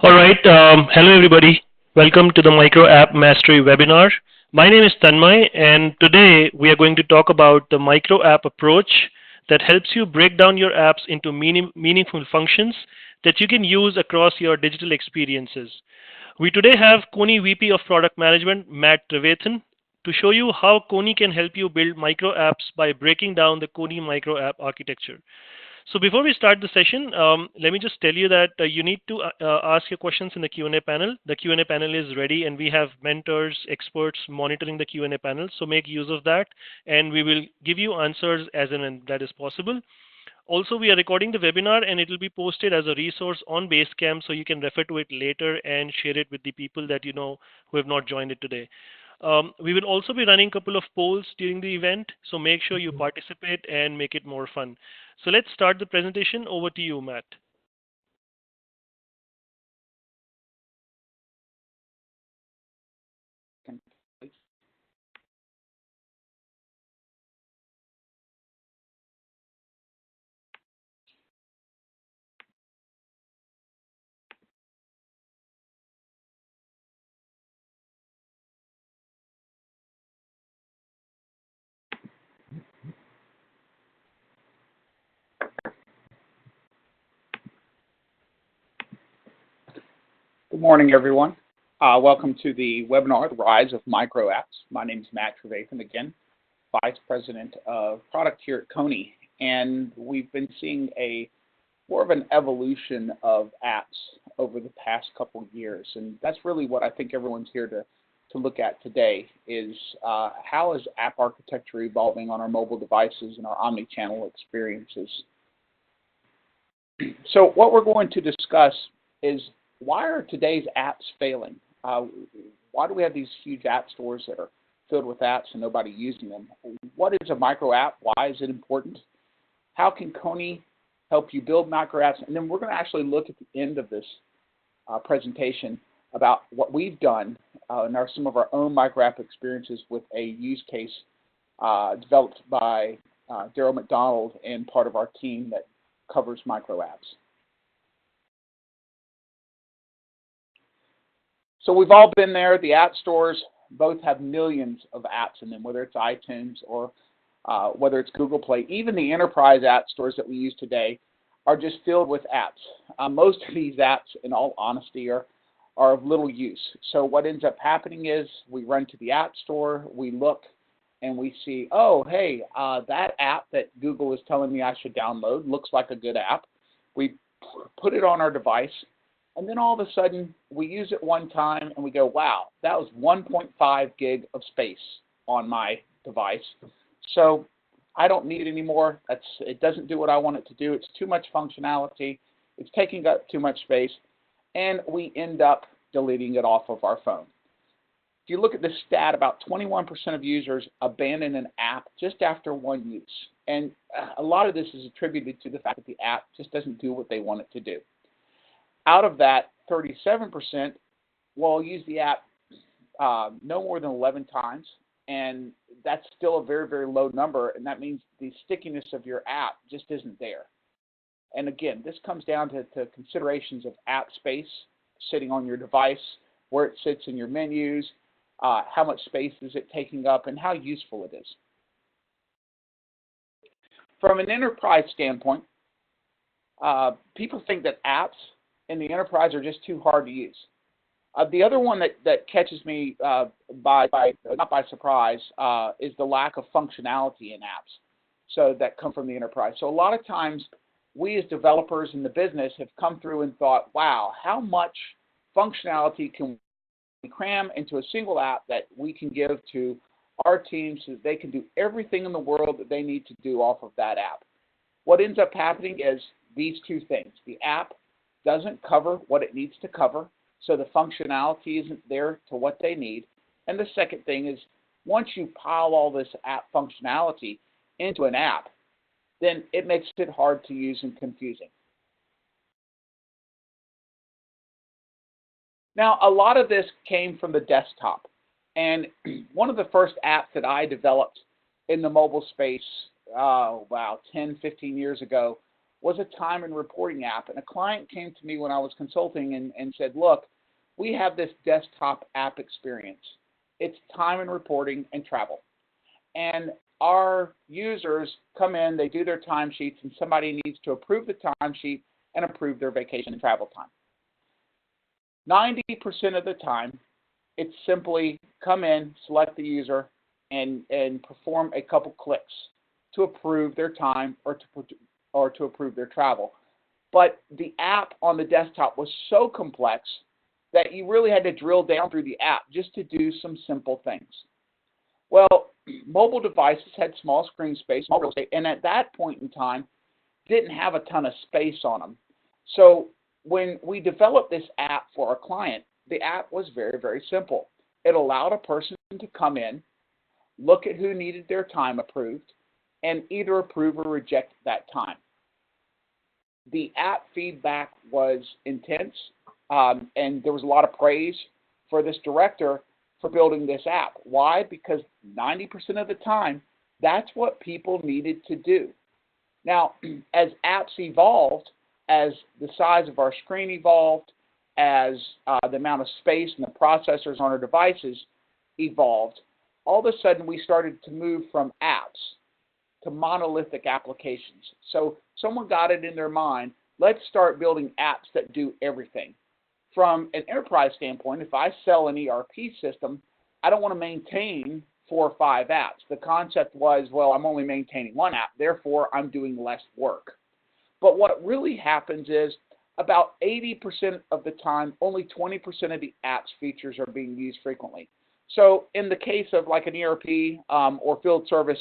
All right. Hello, everybody. Welcome to the Micro App Mastery webinar. My name is Tanmay, and today we are going to talk about the Micro App approach that helps you break down your apps into meaningful functions that you can use across your digital experiences. We today have Kony VP of Product Management, Matt Trevathan, to show you how Kony can help you build micro apps by breaking down the Kony Micro App Architecture. So before we start the session, let me just tell you that you need to ask your questions in the Q&A panel. The Q&A panel is ready, and we have mentors, experts monitoring the Q&A panel. So make use of that, and we will give you answers as and when that is possible. Also, we are recording the webinar, and it will be posted as a resource on Basecamp, so you can refer to it later and share it with the people that you know who have not joined it today. We will also be running a couple of polls during the event, so make sure you participate and make it more fun. So let's start the presentation. Over to you, Matt. Good morning, everyone. Welcome to the webinar, The Rise of Micro Apps. My name is Matt Trevathan, again, Vice President of Product here at Kony. And we've been seeing more of an evolution of apps over the past couple of years. And that's really what I think everyone's here to look at today is how is app architecture evolving on our mobile devices and our omni-channel experiences. So what we're going to discuss is why are today's apps failing? Why do we have these huge app stores that are filled with apps and nobody using them? What is a micro app? Why is it important? How can Kony help you build micro apps? And then we're going to actually look at the end of this presentation about what we've done and some of our own micro app experiences with a use case developed by Daryl McDonald and part of our team that covers micro apps. So we've all been there. The app stores both have millions of apps in them, whether it's iTunes or whether it's Google Play. Even the enterprise app stores that we use today are just filled with apps. Most of these apps, in all honesty, are of little use. So what ends up happening is we run to the app store, we look, and we see, oh, hey, that app that Google is telling me I should download looks like a good app. We put it on our device. And then all of a sudden, we use it one time and we go, wow, that was 1.5 gig of space on my device. So I don't need it anymore. It doesn't do what I want it to do. It's too much functionality. It's taking up too much space. And we end up deleting it off of our phone. If you look at this stat, about 21% of users abandon an app just after one use. And a lot of this is attributed to the fact that the app just doesn't do what they want it to do. Out of that, 37% will use the app no more than 11 times, and that's still a very, very low number, and that means the stickiness of your app just isn't there. And again, this comes down to considerations of app space sitting on your device, where it sits in your menus, how much space is it taking up, and how useful it is. From an enterprise standpoint, people think that apps in the enterprise are just too hard to use. The other one that catches me not by surprise is the lack of functionality in apps so that come from the enterprise. So a lot of times we as developers in the business have come through and thought, wow, how much functionality can we cram into a single app that we can give to our team so that they can do everything in the world that they need to do off of that app. What ends up happening is these two things. The app doesn't cover what it needs to cover, so the functionality isn't there to what they need. And the second thing is, once you pile all this app functionality into an app, then it makes it hard to use and confusing. Now, a lot of this came from the desktop. And one of the first apps that I developed in the mobile space, 10, 15 years ago, was a time and reporting app. And a client came to me when I was consulting and said, look, we have this desktop app experience. It's time and reporting and travel. And our users come in, they do their timesheets, and somebody needs to approve the timesheet and approve their vacation and travel time. 90% of the time, it's simply come in, select the user, and perform a couple clicks to approve their time or to approve their travel. But the app on the desktop was so complex that you really had to drill down through the app just to do some simple things. Well, mobile devices had small screen space, small real estate, and at that point in time, didn't have a ton of space on them. So when we developed this app for our client, the app was very, very simple. It allowed a person to come in, look at who needed their time approved, and either approve or reject that time. The app feedback was intense, and there was a lot of praise for this director for building this app. Why? Because 90% of the time, that's what people needed to do. Now, as apps evolved, as the size of our screen evolved, as the amount of space and the processors on our devices evolved, all of a sudden we started to move from apps to monolithic applications. So someone got it in their mind, let's start building apps that do everything. From an enterprise standpoint, if I sell an ERP system, I don't want to maintain 4 or 5 apps. The concept was, well, I'm only maintaining one app, therefore I'm doing less work. But what really happens is about 80% of the time, only 20% of the app's features are being used frequently. So in the case of like an ERP or field service,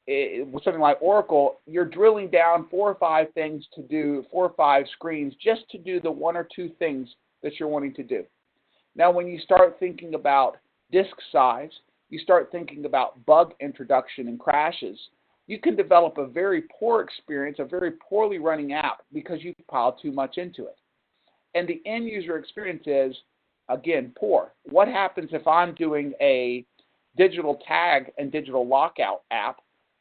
with something like Oracle, you're drilling down 4 or 5 things to do, 4 or 5 screens just to do the 1 or 2 things that you're wanting to do. Now, when you start thinking about disk size, you start thinking about bug introduction and crashes, you can develop a very poor experience, a very poorly running app because you've piled too much into it. And the end user experience is, again, poor. What happens if I'm doing a digital tag and digital lockout app,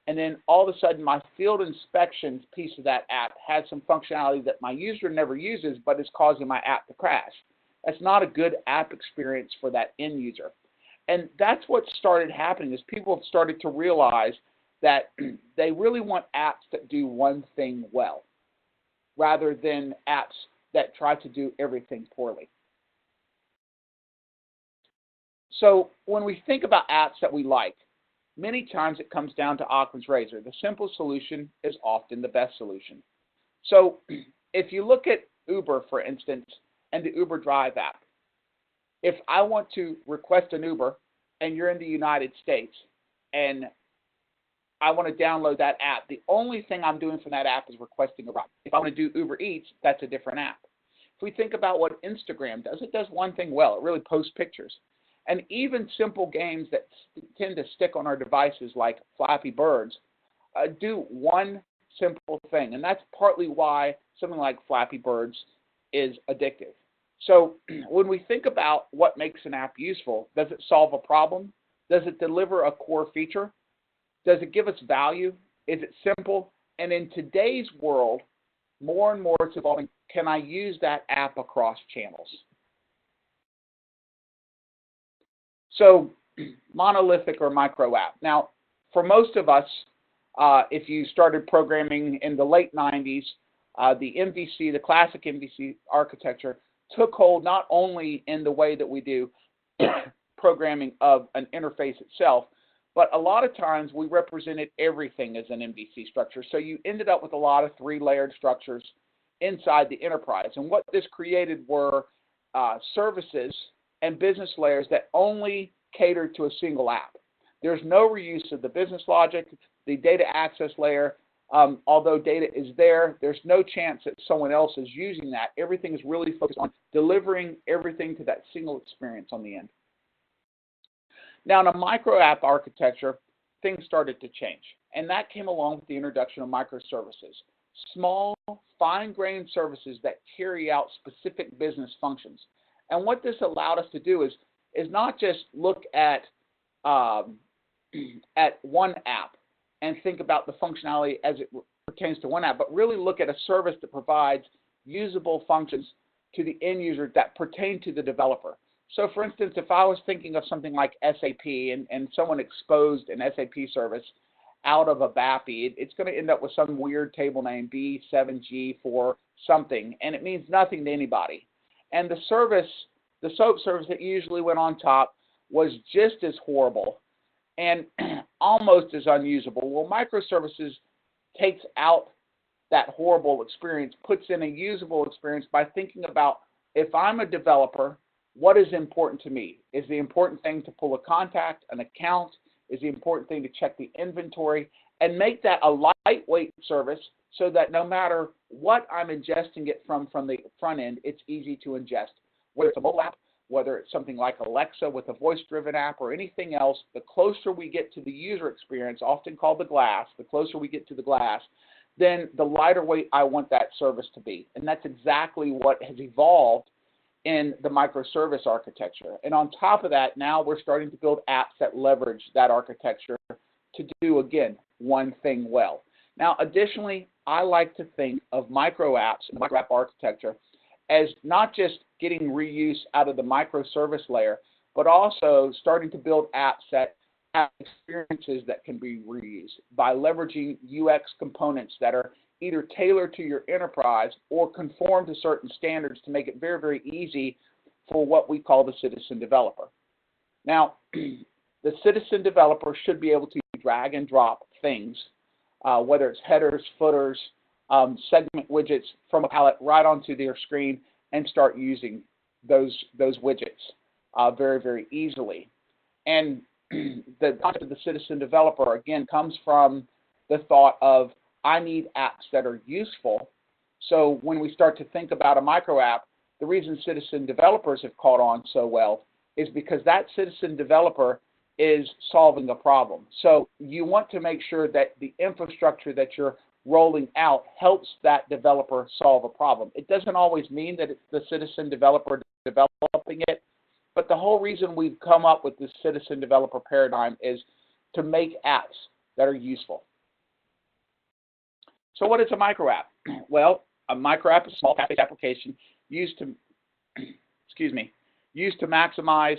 and then all of a sudden my field inspections piece of that app has some functionality that my user never uses but is causing my app to crash? That's not a good app experience for that end user. And that's what started happening is people have started to realize that they really want apps that do one thing well rather than apps that try to do everything poorly. So when we think about apps that we like, many times it comes down to Occam's razor. The simple solution is often the best solution. So if you look at Uber, for instance, and the Uber Drive app, if I want to request an Uber and you're in the United States and I want to download that app, the only thing I'm doing from that app is requesting a ride. If I want to do Uber Eats, that's a different app. If we think about what Instagram does, it does one thing well. It really posts pictures. And even simple games that tend to stick on our devices like Flappy Birds do one simple thing. And that's partly why something like Flappy Birds is addictive. So when we think about what makes an app useful, does it solve a problem? Does it deliver a core feature? Does it give us value? Is it simple? And in today's world, more and more it's evolving, can I use that app across channels? So monolithic or micro app. Now, for most of us, if you started programming in the late 90s, the MVC, the classic MVC architecture, took hold not only in the way that we do programming of an interface itself, but a lot of times we represented everything as an MVC structure. So you ended up with a lot of 3-layered structures inside the enterprise. And what this created were services and business layers that only catered to a single app. There's no reuse of the business logic, the data access layer. Although data is there, there's no chance that someone else is using that. Everything is really focused on delivering everything to that single experience on the end. Now, in a micro app architecture, things started to change. And that came along with the introduction of microservices. Small, fine-grained services that carry out specific business functions. And what this allowed us to do is not just look at one app and think about the functionality as it pertains to one app, but really look at a service that provides usable functions to the end user that pertain to the developer. So for instance, if I was thinking of something like SAP and someone exposed an SAP service out of a BAPI, it's going to end up with some weird table name, B7G for something, and it means nothing to anybody. And the service, the SOAP service that usually went on top, was just as horrible and almost as unusable. Well, microservices takes out that horrible experience, puts in a usable experience by thinking about, if I'm a developer, what is important to me? Is the important thing to pull a contact, an account? Is the important thing to check the inventory? And make that a lightweight service so that no matter what I'm ingesting it from the front end, it's easy to ingest. Whether it's a mobile app, whether it's something like Alexa with a voice-driven app or anything else, the closer we get to the user experience, often called the glass, the closer we get to the glass, then the lighter weight I want that service to be. And that's exactly what has evolved in the microservice architecture. And on top of that, now we're starting to build apps that leverage that architecture to do, again, one thing well. Now, additionally, I like to think of MicroApps and MicroApp architecture as not just getting reuse out of the microservice layer, but also starting to build apps that have experiences that can be reused by leveraging UX components that are either tailored to your enterprise or conform to certain standards to make it very, very easy for what we call the citizen developer. Now, the citizen developer should be able to drag and drop things, whether it's headers, footers, segment widgets from a palette right onto their screen and start using those widgets very, very easily. And the concept of the citizen developer, again, comes from the thought of, I need apps that are useful. So when we start to think about a micro app, the reason citizen developers have caught on so well is because that citizen developer is solving a problem. So you want to make sure that the infrastructure that you're rolling out helps that developer solve a problem. It doesn't always mean that it's the citizen developer developing it, but the whole reason we've come up with this citizen developer paradigm is to make apps that are useful. So what is a micro app? Well, a micro app is a small package application used to, used to maximize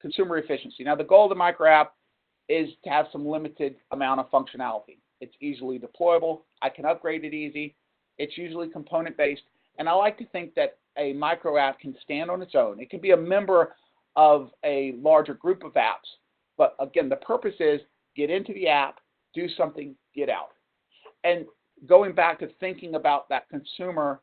consumer efficiency. Now, the goal of the micro app is to have some limited amount of functionality. It's easily deployable. I can upgrade it easy. It's usually component-based. And I like to think that a micro app can stand on its own. It can be a member of a larger group of apps. But again, the purpose is get into the app, do something, get out. And going back to thinking about that consumer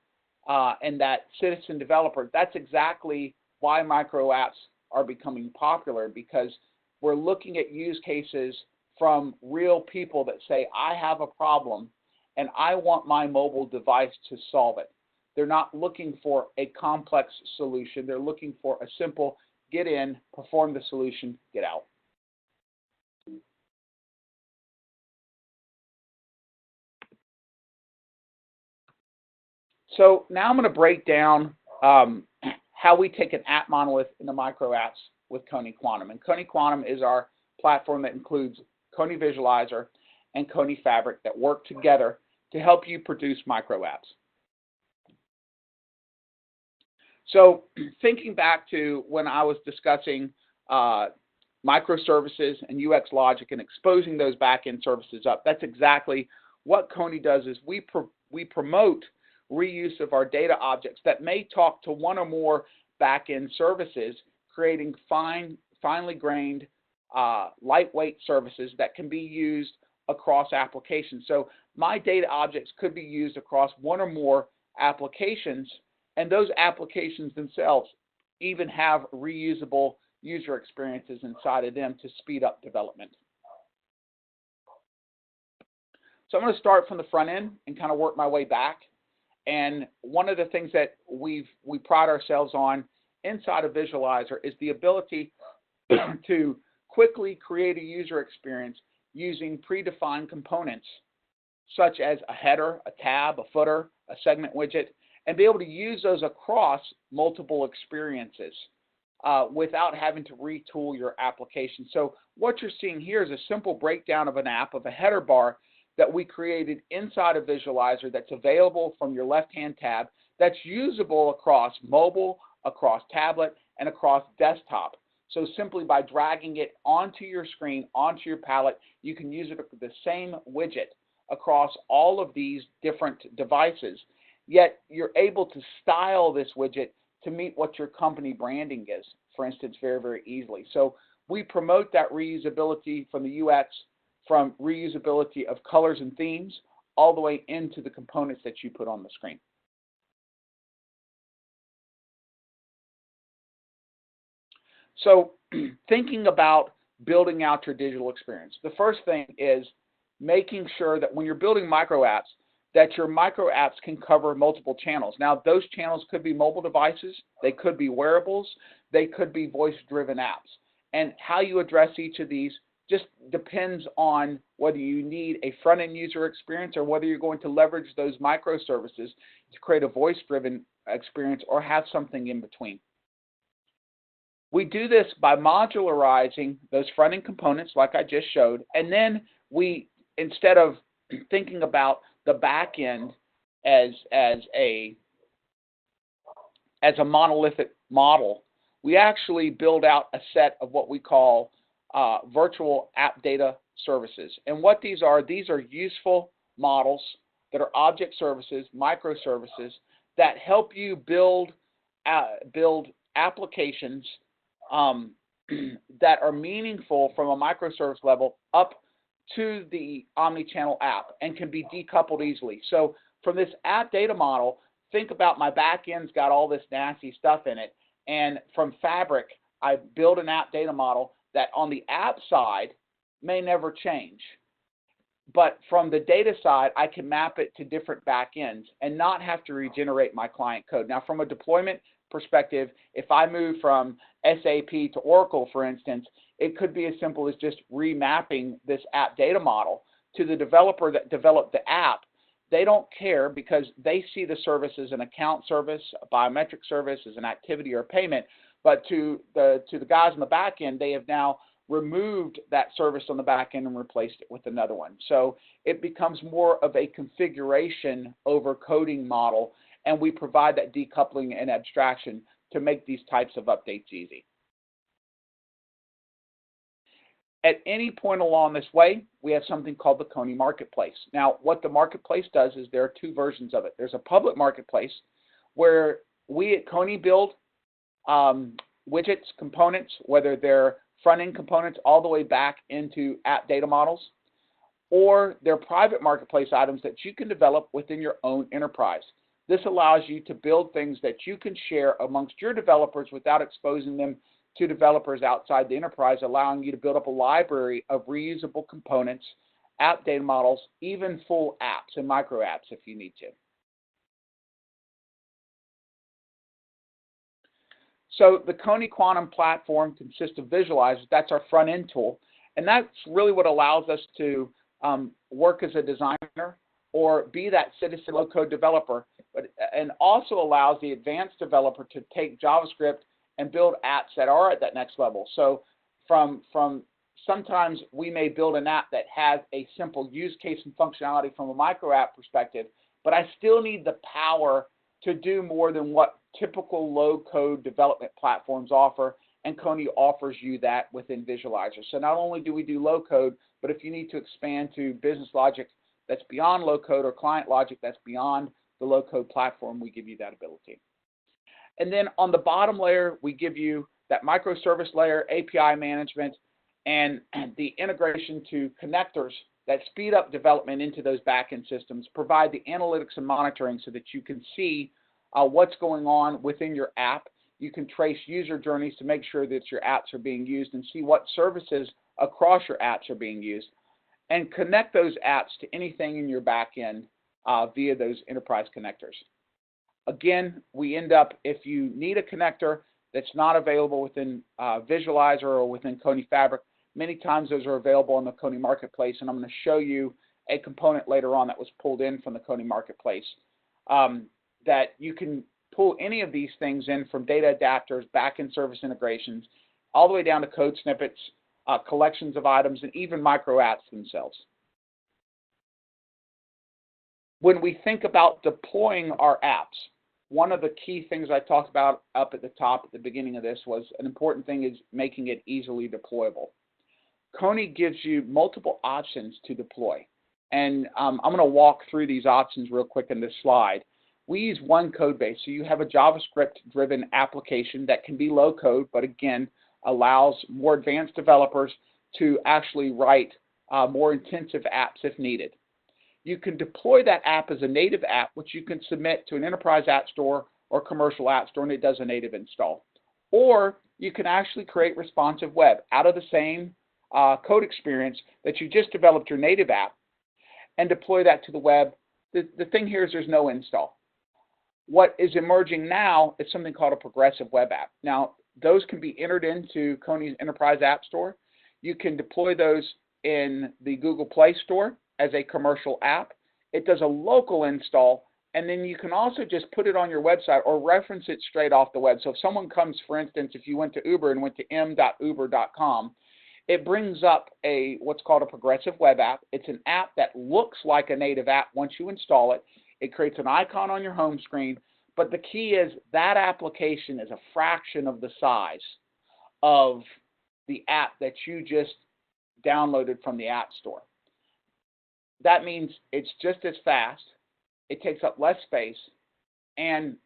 and that citizen developer, that's exactly why micro apps are becoming popular, because we're looking at use cases from real people that say, I have a problem and I want my mobile device to solve it. They're not looking for a complex solution. They're looking for a simple get in, perform the solution, get out. So now I'm going to break down how we take an app monolith into micro apps with Kony Quantum. And Kony Quantum is our platform that includes Kony Visualizer and Kony Fabric that work together to help you produce micro apps. So thinking back to when I was discussing microservices and UX logic and exposing those back-end services up, that's exactly what Kony does. Is we promote reuse of our data objects that may talk to one or more back-end services, creating finely grained, lightweight services that can be used across applications. So my data objects could be used across one or more applications, and those applications themselves even have reusable user experiences inside of them to speed up development. So I'm going to start from the front end and kind of work my way back. And one of the things that we pride ourselves on inside of Visualizer is the ability to quickly create a user experience using predefined components such as a header, a tab, a footer, a segment widget, and be able to use those across multiple experiences without having to retool your application. So what you're seeing here is a simple breakdown of an app, of a header bar that we created inside a visualizer that's available from your left-hand tab, that's usable across mobile, across tablet, and across desktop. So simply by dragging it onto your screen, onto your palette, you can use it with the same widget across all of these different devices. Yet you're able to style this widget to meet what your company branding is, for instance, very, very easily. So we promote that reusability from the UX, from reusability of colors and themes, all the way into the components that you put on the screen. So thinking about building out your digital experience, the first thing is making sure that when you're building micro apps, that your micro apps can cover multiple channels. Now, those channels could be mobile devices, they could be wearables, they could be voice-driven apps. And how you address each of these just depends on whether you need a front-end user experience or whether you're going to leverage those microservices to create a voice-driven experience or have something in between. We do this by modularizing those front-end components like I just showed, and then we, instead of thinking about the back end as a monolithic model, we actually build out a set of what we call virtual app data services. And what these are useful models that are object services, microservices, that help you build applications that are meaningful from a microservice level up to the omni-channel app and can be decoupled easily. So from this app data model, think about my back end's got all this nasty stuff in it, and from Fabric, I build an app data model that on the app side may never change. But from the data side, I can map it to different back ends and not have to regenerate my client code. Now, from a deployment perspective, if I move from SAP to Oracle, for instance, it could be as simple as just remapping this app data model to the developer that developed the app. They don't care because they see the service as an account service, a biometric service, as an activity or payment. But to the guys on the back end, they have now removed that service on the back end and replaced it with another one. So it becomes more of a configuration over coding model, and we provide that decoupling and abstraction to make these types of updates easy. At any point along this way, we have something called the Kony Marketplace. Now, what the marketplace does is there are two versions of it. There's a public marketplace where we at Kony build widgets, components, whether they're front-end components all the way back into app data models, or they're private marketplace items that you can develop within your own enterprise. This allows you to build things that you can share amongst your developers without exposing them to developers outside the enterprise, allowing you to build up a library of reusable components, app data models, even full apps and micro apps if you need to. So the Kony Quantum platform consists of visualizers. That's our front-end tool, and that's really what allows us to work as a designer or be that citizen low-code developer, and also allows the advanced developer to take JavaScript and build apps that are at that next level. So from sometimes we may build an app that has a simple use case and functionality from a micro app perspective, but I still need the power to do more than what typical low-code development platforms offer, and Kony offers you that within Visualizer. So not only do we do low-code, but if you need to expand to business logic that's beyond low-code or client logic that's beyond the low-code platform, we give you that ability. And then on the bottom layer, we give you that microservice layer, API management, and the integration to connectors that speed up development into those backend systems, provide the analytics and monitoring so that you can see what's going on within your app. You can trace user journeys to make sure that your apps are being used and see what services across your apps are being used, and connect those apps to anything in your backend via those enterprise connectors. Again, we end up, if you need a connector that's not available within Visualizer or within Kony Fabric, many times those are available on the Kony Marketplace, and I'm going to show you a component later on that was pulled in from the Kony Marketplace that you can pull any of these things in, from data adapters, backend service integrations, all the way down to code snippets, collections of items, and even micro apps themselves. when we think about deploying our apps, one of the key things I talked about up at the top at the beginning of this was an important thing is making it easily deployable. Kony gives you multiple options to deploy. And I'm going to walk through these options real quick in this slide. We use one code base, so you have a JavaScript-driven application that can be low code, but again, allows more advanced developers to actually write more intensive apps if needed. You can deploy that app as a native app, which you can submit to an enterprise app store or commercial app store, and it does a native install. Or you can actually create responsive web out of the same code experience that you just developed your native app and deploy that to the web. The thing here is there's no install. What is emerging now is something called a progressive web app. Now, those can be entered into Kony's Enterprise App Store. You can deploy those in the Google Play Store as a commercial app. It does a local install, and then you can also just put it on your website or reference it straight off the web. So if someone comes, for instance, if you went to Uber and went to m.uber.com, it brings up what's called a progressive web app. It's an app that looks like a native app once you install it. It creates an icon on your home screen, but the key is that application is a fraction of the size of the app that you just downloaded from the App Store. That means it's just as fast, it takes up less space, and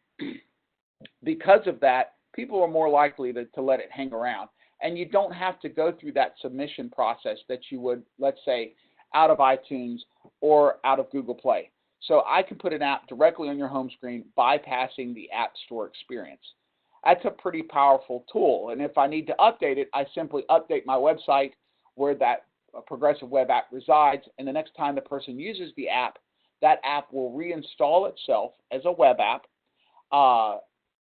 because of that, people are more likely to let it hang around. And you don't have to go through that submission process that you would, let's say, out of iTunes or out of Google Play. So I can put an app directly on your home screen, bypassing the App Store experience. That's a pretty powerful tool. And if I need to update it, I simply update my website where that progressive web app resides, and the next time the person uses the app, that app will reinstall itself as a web app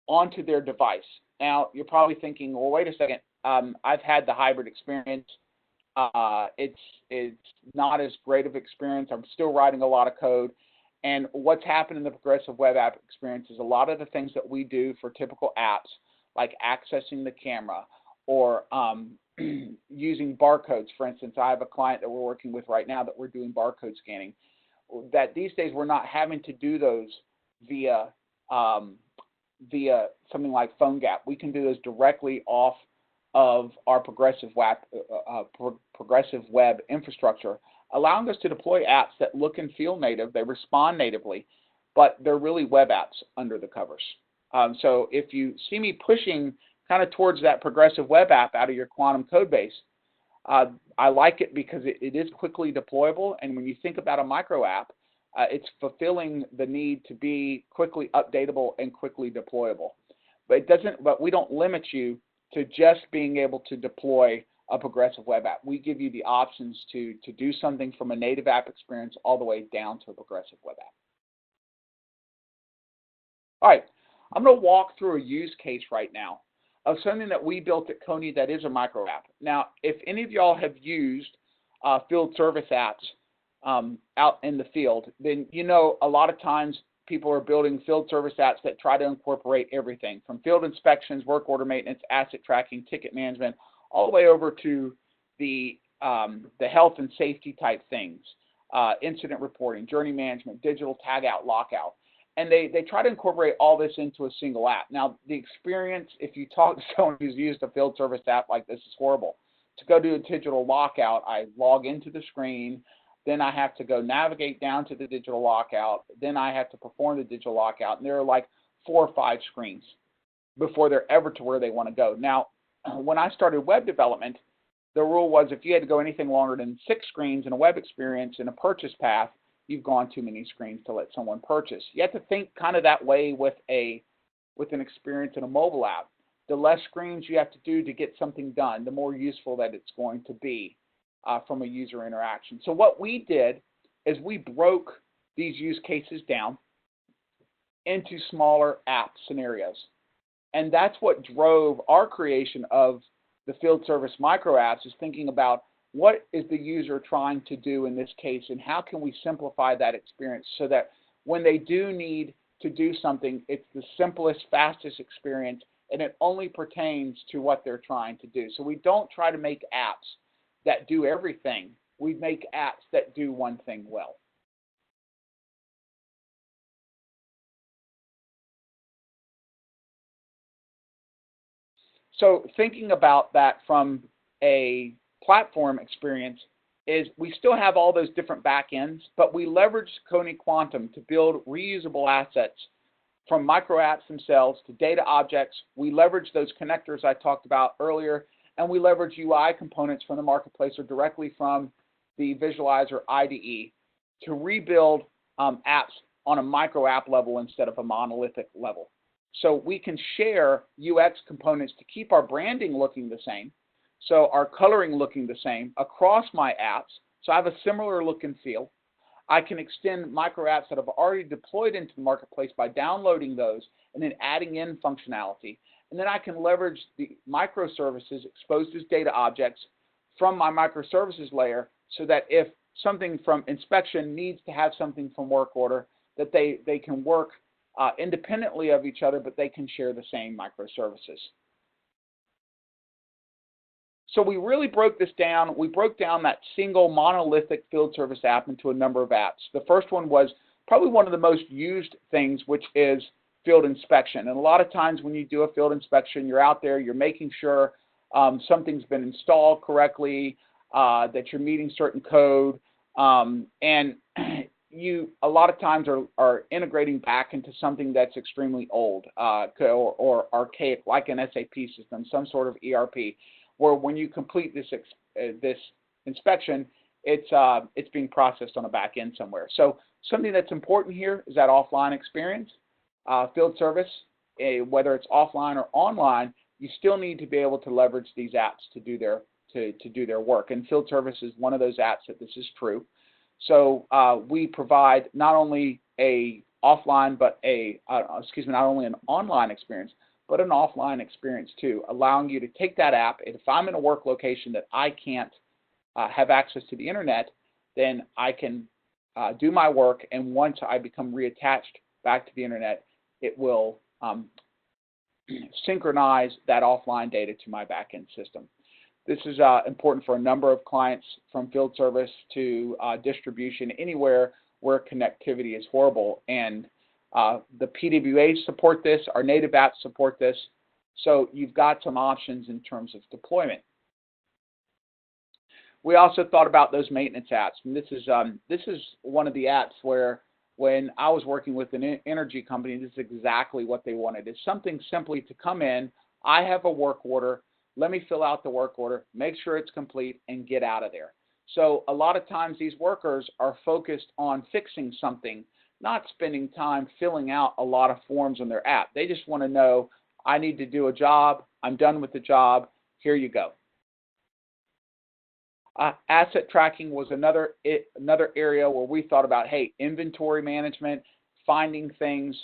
onto their device. Now, you're probably thinking, well, wait a second. I've had the hybrid experience. It's not as great of experience. I'm still writing a lot of code. And what's happened in the progressive web app experience is a lot of the things that we do for typical apps, like accessing the camera or using barcodes. For instance, I have a client that we're working with right now that we're doing barcode scanning. That these days we're not having to do those via something like PhoneGap. We can do those directly off of our progressive web infrastructure, allowing us to deploy apps that look and feel native. They respond natively, but they're really web apps under the covers. So if you see me pushing kind of towards that progressive web app out of your Quantum code base, I like it because it is quickly deployable. And when you think about a micro app, it's fulfilling the need to be quickly updatable and quickly deployable. But we don't limit you to just being able to deploy a progressive web app. We give you the options to do something from a native app experience all the way down to a progressive web app. All right, I'm going to walk through a use case right now of something that we built at Kony that is a micro app. Now, if any of y'all have used field service apps out in the field, then you know a lot of times people are building field service apps that try to incorporate everything from field inspections, work order maintenance, asset tracking, ticket management, all the way over to the health and safety type things, incident reporting, journey management, digital tag out, lockout. And they try to incorporate all this into a single app. Now, the experience, if you talk to someone who's used a field service app like this, is horrible. To go do a digital lockout, I log into the screen, then I have to go navigate down to the digital lockout, then I have to perform the digital lockout, and there are like 4 or 5 screens before they're ever to where they want to go. Now, when I started web development, the rule was if you had to go anything longer than 6 screens in a web experience in a purchase path, you've gone too many screens to let someone purchase. You have to think kind of that way with an experience in a mobile app. The less screens you have to do to get something done, the more useful that it's going to be from a user interaction. So what we did is we broke these use cases down into smaller app scenarios. And that's what drove our creation of the field service micro apps, is thinking about what is the user trying to do in this case, and how can we simplify that experience so that when they do need to do something, it's the simplest, fastest experience, and it only pertains to what they're trying to do. So we don't try to make apps that do everything. We make apps that do one thing well. So thinking about that from a platform experience is we still have all those different back ends, but we leverage Kony Quantum to build reusable assets from MicroApps themselves to data objects. We leverage those connectors I talked about earlier, and we leverage UI components from the marketplace or directly from the Visualizer IDE to rebuild apps on a micro app level instead of a monolithic level. So we can share UX components to keep our branding looking the same, so our coloring looking the same across my apps, so I have a similar look and feel. I can extend MicroApps that I've already deployed into the marketplace by downloading those and then adding in functionality. And then I can leverage the microservices exposed as data objects from my microservices layer so that if something from inspection needs to have something from work order, that they can work independently of each other, but they can share the same microservices. So we really broke this down. We broke down that single monolithic field service app into a number of apps. The first one was probably one of the most used things, which is field inspection. And a lot of times when you do a field inspection, you're out there, you're making sure something's been installed correctly, that you're meeting certain code, and you a lot of times are integrating back into something that's extremely old or archaic, like an SAP system, some sort of ERP, where when you complete this inspection, it's being processed on a back end somewhere. So something that's important here is that offline experience. Field service, whether it's offline or online, you still need to be able to leverage these apps to do their work. And field service is one of those apps that this is true. So we provide not only a offline, but not only an online experience, but an offline experience too, allowing you to take that app. If I'm in a work location that I can't have access to the internet, then I can do my work, and once I become reattached back to the internet, it will synchronize that offline data to my backend system. This is important for a number of clients, from field service to distribution, anywhere where connectivity is horrible. And the PWAs support this, our native apps support this, so you've got some options in terms of deployment. We also thought about those maintenance apps, and this is one of the apps where, when I was working with an energy company, this is exactly what they wanted. It's something simply to come in, I have a work order, let me fill out the work order, make sure it's complete, and get out of there. So a lot of times these workers are focused on fixing something, not spending time filling out a lot of forms on their app. They just want to know, I need to do a job, I'm done with the job, here you go. Asset tracking was another area where we thought about, hey, inventory management, finding things,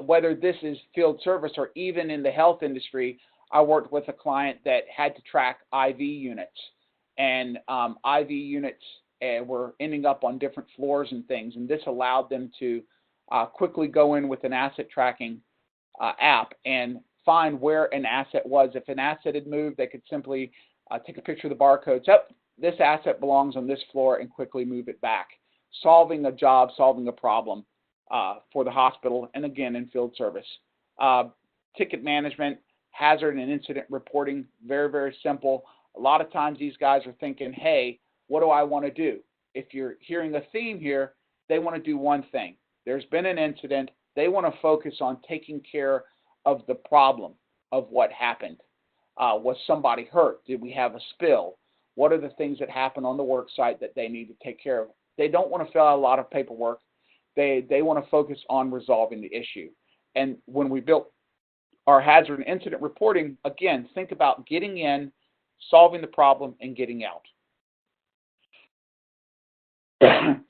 whether this is field service or even in the health industry. I worked with a client that had to track IV units, and IV units were ending up on different floors and things, and this allowed them to quickly go in with an asset tracking app and find where an asset was. If an asset had moved, they could simply take a picture of the barcodes. Oh, this asset belongs on this floor, and quickly move it back. Solving a job, solving a problem for the hospital, and again in field service. Ticket management, hazard and incident reporting, very, very simple. A lot of times these guys are thinking, hey, what do I want to do? If you're hearing a theme here, they want to do one thing. There's been an incident. They want to focus on taking care of the problem of what happened. Was somebody hurt? Did we have a spill? What are the things that happen on the work site that they need to take care of? They don't want to fill out a lot of paperwork. They want to focus on resolving the issue. And when we built our hazard and incident reporting, again, think about getting in, solving the problem, and getting out.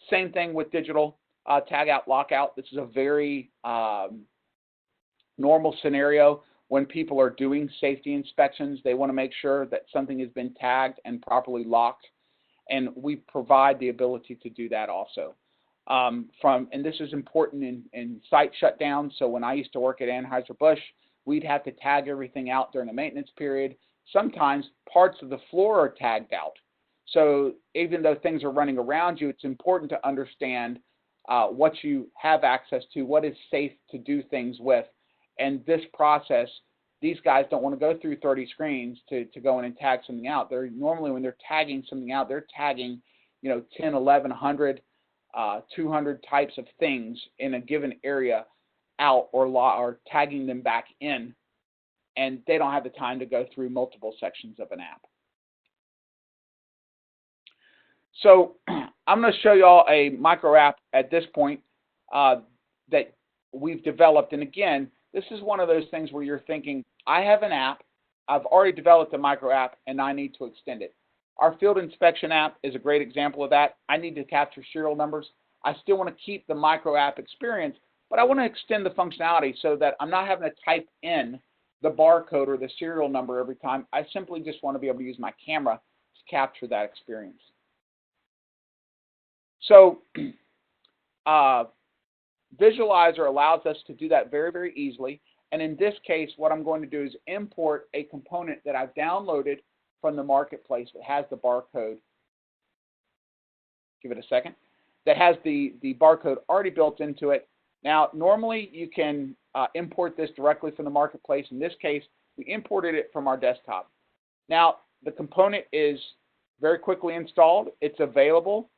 Same thing with digital tag out, lockout. This is a very normal scenario. When people are doing safety inspections, they want to make sure that something has been tagged and properly locked, and we provide the ability to do that also. And this is important in site shutdowns. So when I used to work at Anheuser-Busch, we'd have to tag everything out during a maintenance period. Sometimes parts of the floor are tagged out. So even though things are running around you, it's important to understand what you have access to, what is safe to do things with. And this process these guys don't want to go through 30 screens to go in and tag something out. They're normally, when they're tagging something out, they're tagging, 10, 11, 100, 200 types of things in a given area out, or tagging them back in, and they don't have the time to go through multiple sections of an app. So I'm going to show you all a micro app at this point that we've developed. And again, this is one of those things where you're thinking, I have an app, I've already developed a micro app, and I need to extend it. Our field inspection app is a great example of that. I need to capture serial numbers. I still want to keep the micro app experience, but I want to extend the functionality so that I'm not having to type in the barcode or the serial number every time. I simply just want to be able to use my camera to capture that experience. So Visualizer allows us to do that very, very easily. And in this case, what I'm going to do is import a component that I've downloaded from the marketplace that has the barcode. Give it a second. That has the barcode already built into it. Now, normally you can import this directly from the marketplace. In this case, we imported it from our desktop. Now, the component is very quickly installed. It's available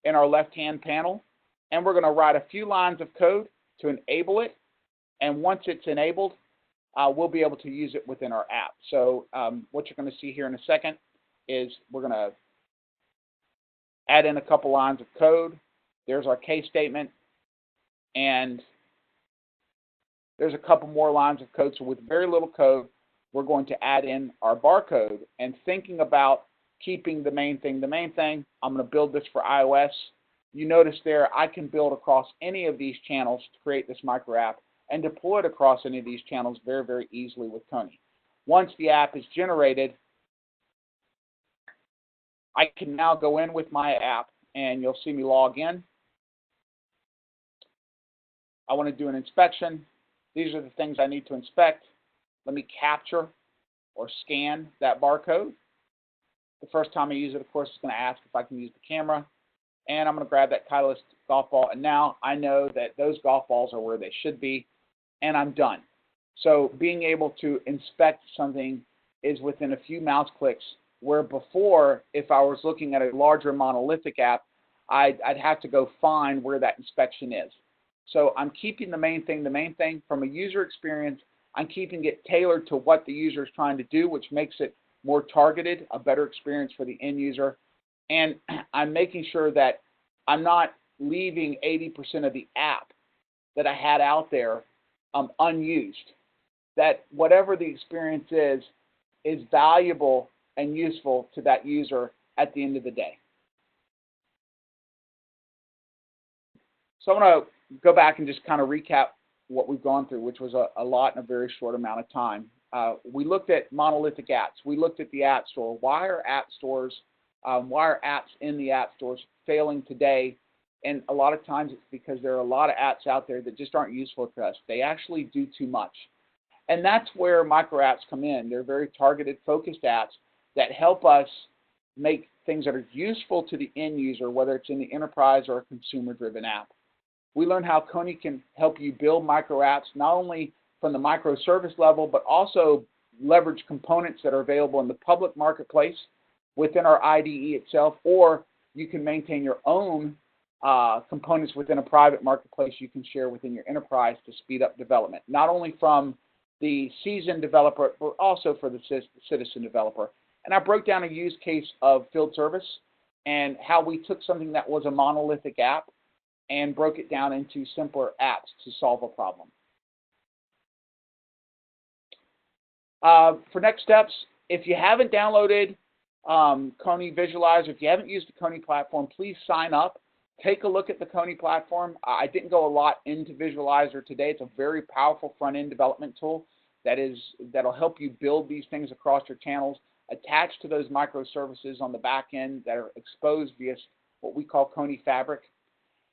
in our left-hand panel, and we're going to write a few lines of code to enable it. And once it's enabled, we'll be able to use it within our app. So what you're going to see here in a second is we're going to add in a couple lines of code. There's our case statement, and there's a couple more lines of code. So with very little code, we're going to add in our barcode. And thinking about keeping the main thing, I'm going to build this for iOS. You notice there I can build across any of these channels to create this micro app and deploy it across any of these channels very, very easily with Kony. Once the app is generated, I can now go in with my app, and you'll see me log in. I want to do an inspection. These are the things I need to inspect. Let me capture or scan that barcode. The first time I use it, of course, it's going to ask if I can use the camera. And I'm going to grab that Titleist golf ball, and now I know that those golf balls are where they should be, and I'm done. So being able to inspect something is within a few mouse clicks, where before, if I was looking at a larger monolithic app, I'd have to go find where that inspection is. So I'm keeping the main thing. From a user experience, I'm keeping it tailored to what the user is trying to do, which makes it more targeted, a better experience for the end user. And I'm making sure that I'm not leaving 80% of the app that I had out there unused. That whatever the experience is valuable and useful to that user at the end of the day. So I'm going to go back and just kind of recap what we've gone through, which was a lot in a very short amount of time. We looked at monolithic apps. We looked at the App Store. Why are apps in the App Stores failing today? And a lot of times it's because there are a lot of apps out there that just aren't useful to us. They actually do too much. And that's where micro apps come in. They're very targeted, focused apps that help us make things that are useful to the end user, whether it's in the enterprise or a consumer-driven app. We learned how Kony can help you build micro apps, not only from the microservice level, but also leverage components that are available in the public marketplace within our IDE itself, or you can maintain your own components within a private marketplace you can share within your enterprise to speed up development, not only from the seasoned developer, but also for the citizen developer. And I broke down a use case of field service and how we took something that was a monolithic app and broke it down into simpler apps to solve a problem. For next steps, if you haven't downloaded Kony Visualizer, if you haven't used the Kony platform, please sign up. Take a look at the Kony platform. I didn't go a lot into Visualizer today. It's a very powerful front-end development tool that'll help you build these things across your channels, attached to those microservices on the back end that are exposed via what we call Kony Fabric,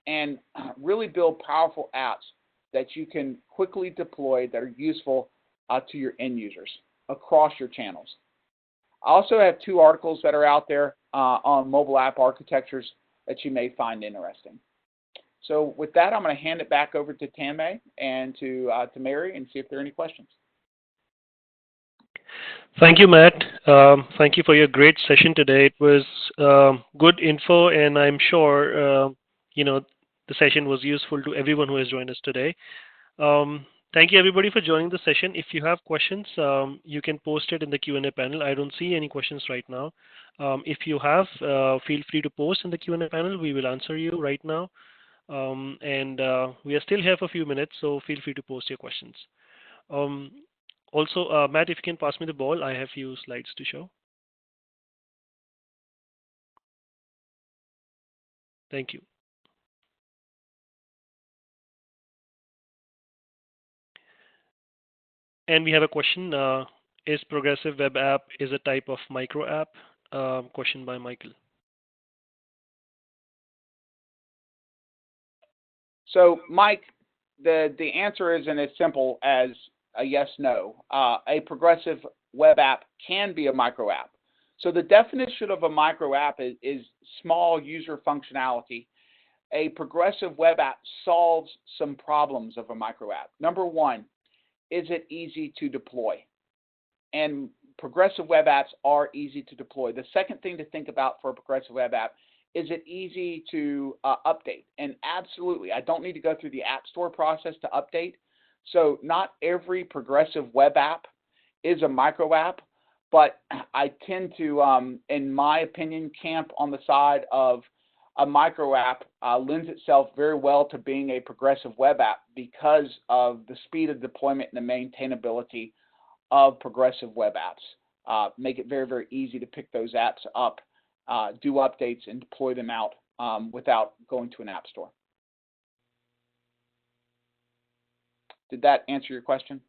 and really build powerful apps that you can quickly deploy that are useful to your end users across your channels. I also have 2 articles that are out there on mobile app architectures that you may find interesting. So with that, I'm going to hand it back over to Tanmay and to Mary and see if there are any questions. Thank you, Matt. Thank you for your great session today. It was good info, and I'm sure you know the session was useful to everyone who has joined us today. Thank you, everybody, for joining the session. If you have questions, you can post it in the Q&A panel. I don't see any questions right now. If you have, feel free to post in the Q&A panel. We will answer you right now. And we are still here for a few minutes, so feel free to post your questions. Um, Also, Matt, if you can pass me the ball, I have few slides to show. Thank you. And we have a question. Is progressive web app is a type of micro app? Question by Michael. So, Mike, the answer isn't as simple as a yes no. A progressive web app can be a micro app. So the definition of a micro app is small user functionality. A progressive web app solves some problems of a micro app. Number one, is it easy to deploy? And progressive web apps are easy to deploy. The second thing to think about for a progressive web app, is it easy to update? And absolutely, I don't need to go through the App Store process to update. So not every progressive web app is a micro app, but I tend to, in my opinion, camp on the side of a micro app lends itself very well to being a progressive web app because of the speed of deployment and the maintainability of progressive web apps. Make it very, very easy to pick those apps up, do updates, and deploy them out without going to an app store. Did that answer your question?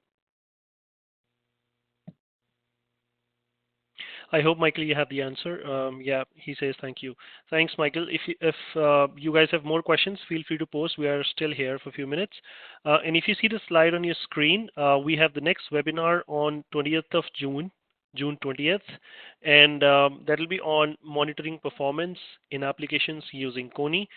I hope, Michael, you have the answer. Yeah, he says thank you. Thanks, Michael. If you guys have more questions, feel free to post. We are still here for a few minutes. And if you see the slide on your screen, we have the next webinar on 20th of June, June 20th, and that will be on monitoring performance in applications using Kony.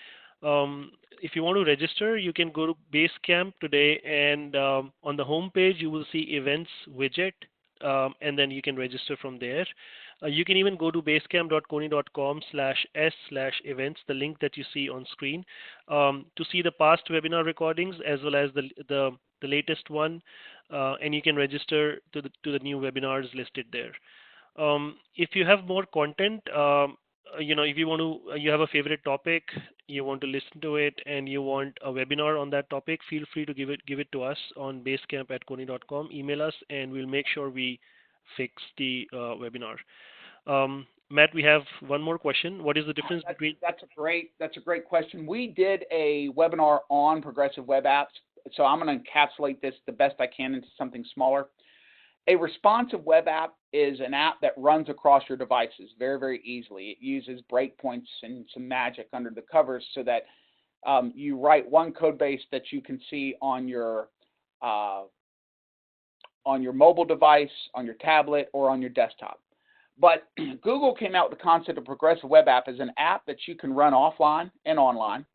If you want to register, you can go to Basecamp today, and on the home page, you will see events widget, and then you can register from there. You can even go to basecamp.kony.com/s/events, the link that you see on screen, to see the past webinar recordings as well as the latest one, and you can register to the new webinars listed there. If you have more content, if you want to, you have a favorite topic, you want to listen to it, and you want a webinar on that topic, feel free to give it to us on basecamp@kony.com. Email us, and we'll make sure we fix the webinar. Matt, we have one more question. What is the difference between? That's a great question. We did a webinar on progressive web apps, so I'm going to encapsulate this the best I can into something smaller. A responsive web app is an app that runs across your devices very, very easily. It uses breakpoints and some magic under the covers so that you write one code base that you can see on your mobile device, on your tablet, or on your desktop. But Google came out with the concept of progressive web app as an app that you can run offline and online.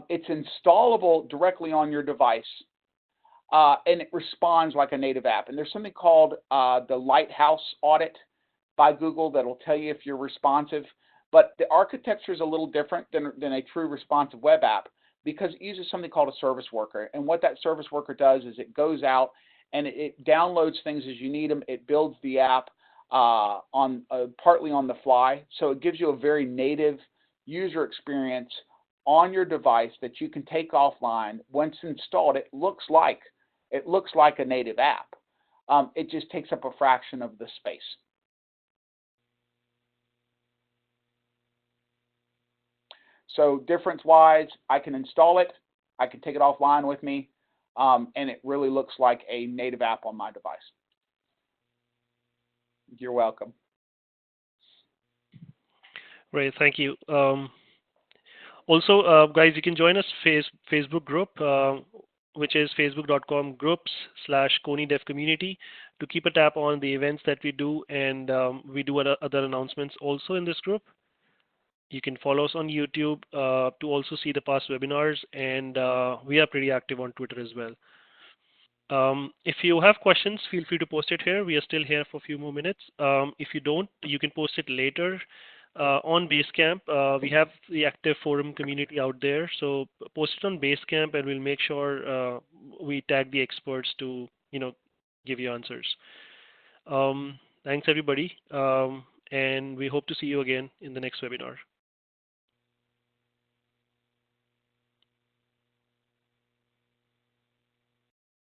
It's installable directly on your device, and it responds like a native app. And there's something called the Lighthouse audit by Google that will tell you if you're responsive. But the architecture is a little different than a true responsive web app because it uses something called a service worker. And what that service worker does is it goes out and it downloads things as you need them. It builds the app partly on the fly. So it gives you a very native user experience on your device that you can take offline. Once installed, it looks like a native app. It just takes up a fraction of the space. So difference-wise, I can install it, I can take it offline with me, and it really looks like a native app on my device. You're welcome. Great, thank you. Also, guys, you can join us Facebook group, which is facebook.com/KonyDevCommunity, to keep a tab on the events that we do, and we do other announcements also in this group. You can follow us on YouTube to also see the past webinars, and we are pretty active on Twitter as well. If you have questions, feel free to post it here. We are still here for a few more minutes. If you don't, you can post it later on Basecamp. We have the active forum community out there, so post it on Basecamp, and we'll make sure we tag the experts to give you answers. Thanks everybody, and we hope to see you again in the next webinar.